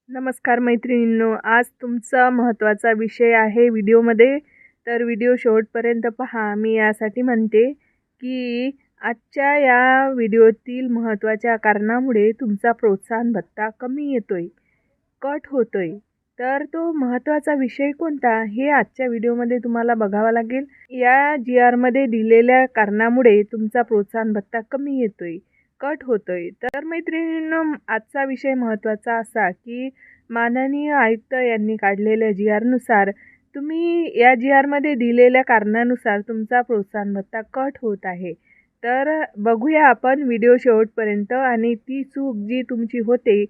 नमस्कार मैत्रिणींनो, आज तुमचा महत्त्वाचा विषय आहे व्हिडिओमध्ये. तर व्हिडिओ शेवटपर्यंत पहा. मी यासाठी म्हणते की आजच्या या व्हिडिओतील महत्त्वाच्या कारणामुळे तुमचा प्रोत्साहन भत्ता कमी येतोय, कट होतोय. तर तो महत्त्वाचा विषय कोणता हे आजच्या व्हिडिओमध्ये तुम्हाला बघावा लागेल. या GRमध्ये दिलेल्या कारणामुळे तुमचा प्रोत्साहन भत्ता कमी येतोय, कट होतोय. तर मैत्रिणींनो, आजचा विषय महत्त्वाचा असा की माननीय आयुक्त यांनी काढलेल्या GRनुसार तुम्ही या GRमध्ये दिलेल्या कारणानुसार तुमचा प्रोत्साहन भत्ता कट होत आहे. तर बघूया आपण व्हिडिओ शेवटपर्यंत. आणि ती चूक जी तुमची होते,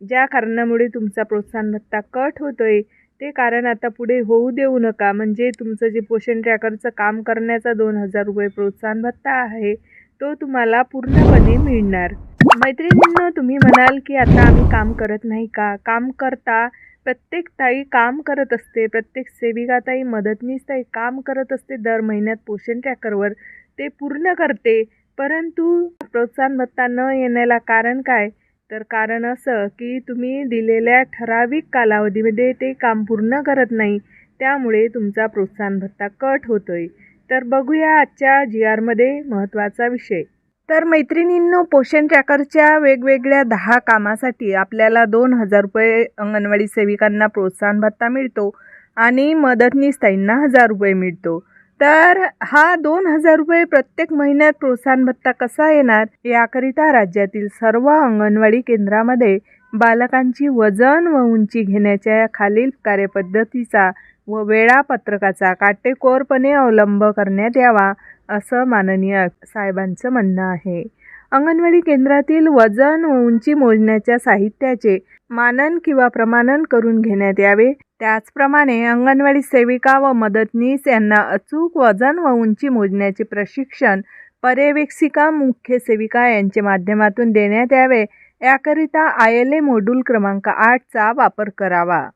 ज्या कारणामुळे तुमचा प्रोत्साहन भत्ता कट होतोय, ते कारण आता पुढे होऊ देऊ नका. म्हणजे तुमचं जे पोषण ट्रॅकरचं काम करण्याचा 2000 रुपये प्रोत्साहन भत्ता आहे, तो तुम्हाला पूर्णपणे मिळणार. मैत्रिणींनो, तुम्ही म्हणाल की आता आम्ही काम करत नाही का? काम करता. प्रत्येक ताई काम करत असते, प्रत्येक सेविका ताई, मदतनीस ताई काम करत असते. दर महिन्यात पोषण ट्रॅकरवर ते पूर्ण करते. परंतु प्रोत्साहन भत्ता न येण्याला कारण काय? तर कारण असं की तुम्ही दिलेल्या ठराविक कालावधीमध्ये ते काम पूर्ण करत नाही, त्यामुळे तुमचा प्रोत्साहन भत्ता कट होतोय. तर बघूया आजच्या GRमध्ये महत्त्वाचा विषय. तर मैत्रिणींनो, पोषण ट्रॅकरच्या वेगवेगळ्या 10 कामासाठी आपल्याला 2000 रुपये अंगणवाडी सेविकांना प्रोत्साहन भत्ता मिळतो आणि मदतनीस ताईंना 1000 रुपये मिळतो. तर हा 2000 रुपये प्रत्येक महिन्यात प्रोत्साहन भत्ता कसा येणार? याकरिता राज्यातील सर्व अंगणवाडी केंद्रामध्ये बालकांची वजन व उंची घेण्याच्या खालील कार्यपद्धतीचा व वेळापत्रकाचा काटेकोरपणे अवलंब करण्यात यावा, असं माननीय साहेबांचं म्हणणं आहे. अंगणवाडी केंद्रातील वजन व उंची मोजण्याच्या साहित्याचे मानन किंवा प्रमाणन करून घेण्यात यावे. त्याचप्रमाणे अंगणवाडी सेविका व मदतनीस यांना अचूक वजन व उंची मोजण्याचे प्रशिक्षण पर्यवेक्षिका, मुख्य सेविका यांच्या माध्यमातून देण्यात यावे. याकरिता ILA मॉड्यूल क्रमांक 8चा वापर करावा.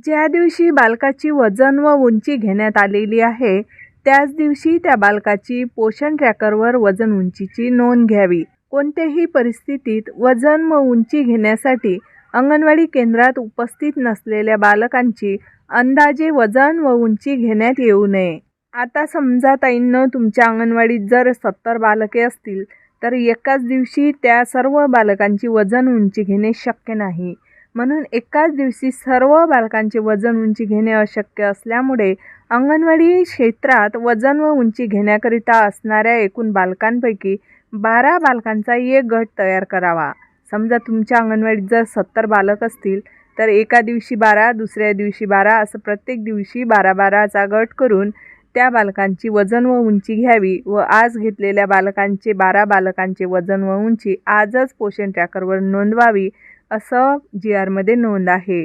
ज्या दिवशी बालकाची वजन व उंची घेण्यात आलेली आहे, त्याच दिवशी त्या बालकाची पोषण ट्रॅकरवर वजन उंचीची नोंद घ्यावी. कोणत्याही परिस्थितीत वजन व उंची घेण्यासाठी अंगणवाडी केंद्रात उपस्थित नसलेल्या बालकांची अंदाजे वजन व उंची घेण्यात येऊ नये. आता समजा ताईंनो, तुमच्या अंगणवाडीत जर 70 बालके असतील, तर एकाच दिवशी त्या सर्व बालकांची वजन उंची घेणे शक्य नाही. म्हणून एकाच दिवशी सर्व बालकांचे वजन उंची घेणे अशक्य असल्यामुळे अंगणवाडी क्षेत्रात वजन व उंची घेण्याकरिता असणाऱ्या एकूण बालकांपैकी 12 बालकांचा एक गट तयार करावा. समजा तुमच्या अंगणवाडीत जर 70 बालक असतील, तर एका दिवशी 12, दुसऱ्या दिवशी 12, असं प्रत्येक दिवशी 12-12चा गट करून त्या बालकांची वजन व उंची घ्यावी व आज घेतलेल्या 12 बालकांचे वजन व उंची आजच पोषण ट्रॅकरवर नोंदवावी, असं GRमध्ये नोंद आहे.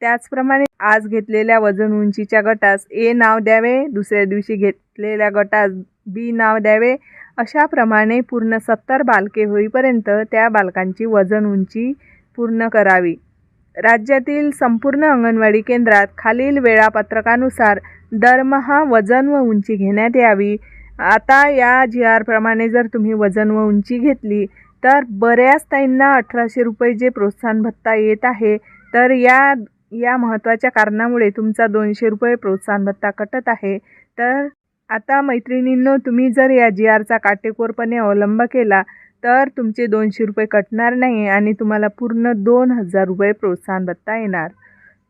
त्याचप्रमाणे आज घेतलेल्या वजन उंचीच्या गटास A नाव द्यावे, दुसऱ्या दिवशी घेतलेल्या गटास B नाव द्यावे. अशाप्रमाणे पूर्ण 70 बालके होईपर्यंत त्या बालकांची वजन उंची पूर्ण करावी. राज्यातील संपूर्ण अंगणवाडी केंद्रात खालील वेळापत्रकानुसार दरमहा वजन व उंची घेण्यात यावी. आता या GRप्रमाणे जर तुम्ही वजन व उंची घेतली, तर बऱ्याच ताईंना 1800 रुपये जे प्रोत्साहन भत्ता येत आहे, तर या महत्त्वाच्या कारणामुळे तुमचा 200 रुपये प्रोत्साहन भत्ता कटत आहे. तर आता मैत्रिणींनो, तुम्ही जर या GRचा काटेकोरपणे अवलंब केला, तर तुमचे 200 रुपये कटणार नाही आणि तुम्हाला पूर्ण 2000 रुपये प्रोत्साहन भत्ता येणार.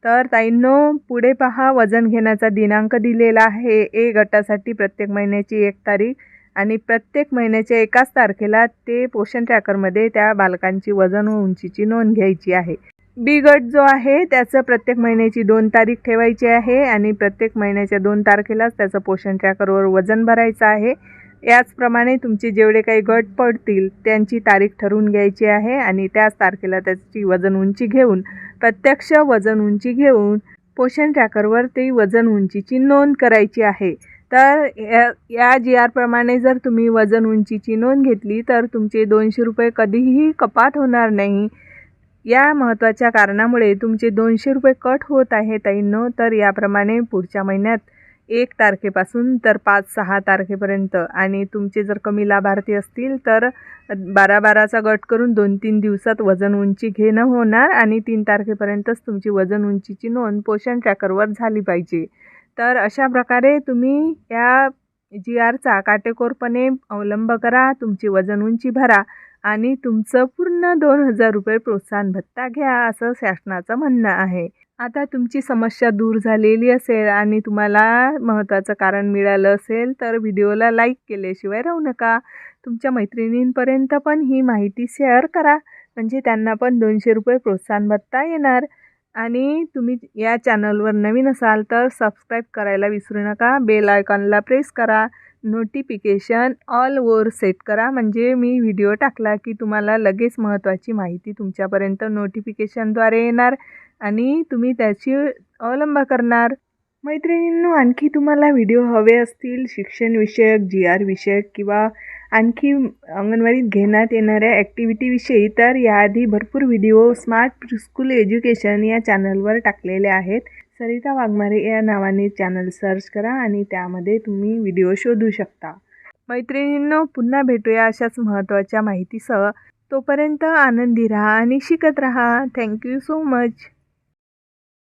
तर ताईंनो, पुढे पहा. वजन घेण्याचा दिनांक दिलेला आहे. A गटासाठी प्रत्येक महिन्याची 1 तारीख आणि प्रत्येक महिन्याच्या एकाच तारखेला ते पोषण ट्रॅकरमध्ये त्या बालकांची वजन व उंचीची नोंद घ्यायची आहे. B गट जो आहे, त्याचं प्रत्येक महिन्याची 2 तारीख ठेवायची आहे आणि प्रत्येक महिन्याच्या 2 तारखेलाच त्याचं पोषण ट्रॅकरवर वजन भरायचं आहे. याचप्रमाणे तुमचे जेवढे काही गट पडतील, त्यांची तारीख ठरवून घ्यायची आहे आणि त्याच तारखेला त्याची वजन उंची घेऊन, प्रत्यक्ष वजन उंची घेऊन पोषण ट्रॅकरवर ती वजन उंचीची नोंद करायची आहे. तर या GRप्रमाणे जर तुम्ही वजन उंचीची नोंद घेतली, तर तुमचे 200 रुपये कधीही कपात होणार नाही. या महत्त्वाच्या कारणामुळे तुमचे 200 रुपये कट होत आहे ताईंनो. तर याप्रमाणे पुढच्या महिन्यात 1 तारखेपासून तर 5-6 तारखेपर्यंत, आणि तुमचे जर कमी लाभार्थी असतील तर 12-12चा गट करून 2-3 दिवसात वजन उंची घेणं होणार, आणि 3 तारखेपर्यंतच तुमची वजन उंचीची नोंद पोषण ट्रॅकरवर झाली पाहिजे. तर अशा प्रकारे तुम्ही या GRचा काटेकोरपणे अवलंब करा, तुमची वजन उंची भरा आणि तुमचं पूर्ण 2,000 रुपये प्रोत्साहन भत्ता घ्या, असं शासनाचं म्हणणं आहे. आता तुमची समस्या दूर झालेली असेल आणि तुम्हाला महत्त्वाचं कारण मिळालं असेल तर व्हिडिओला लाईक केल्याशिवाय राहू नका. तुमच्या मैत्रिणींपर्यंत पण ही माहिती शेअर करा, म्हणजे त्यांना पण 200 रुपये प्रोत्साहन भत्ता येणार. आणि तुम्ही या चॅनलवर नवीन असाल तर सबस्क्राईब करायला विसरू नका. बेल आयकॉनला प्रेस करा. नोटिफिकेशन ऑल ओवर सेट करा, म्हणजे मी व्हिडिओ टाकला की तुम्हाला लगेच महत्त्वाची माहिती तुमच्यापर्यंत नोटिफिकेशनद्वारे येणार आणि तुम्ही त्याची अवलंब करणार. मैत्रिणींनो, आणखी तुम्हाला व्हिडिओ हवे असतील शिक्षणविषयक, GR विषयक किंवा आणखी अंगणवाडीत घेण्यात येणाऱ्या ॲक्टिव्हिटीविषयी, तर याआधी भरपूर व्हिडिओ स्मार्ट स्कूल एज्युकेशन या चॅनलवर टाकलेले आहेत. सरिता वाघमारे या नावाने चॅनल सर्च करा आणि त्यामध्ये तुम्ही व्हिडिओ शोधू शकता. मैत्रिणींनो, पुन्हा भेटूया अशाच महत्त्वाच्या माहितीसह. तोपर्यंत आनंदी राहा आणि शिकत राहा. Thank you so much.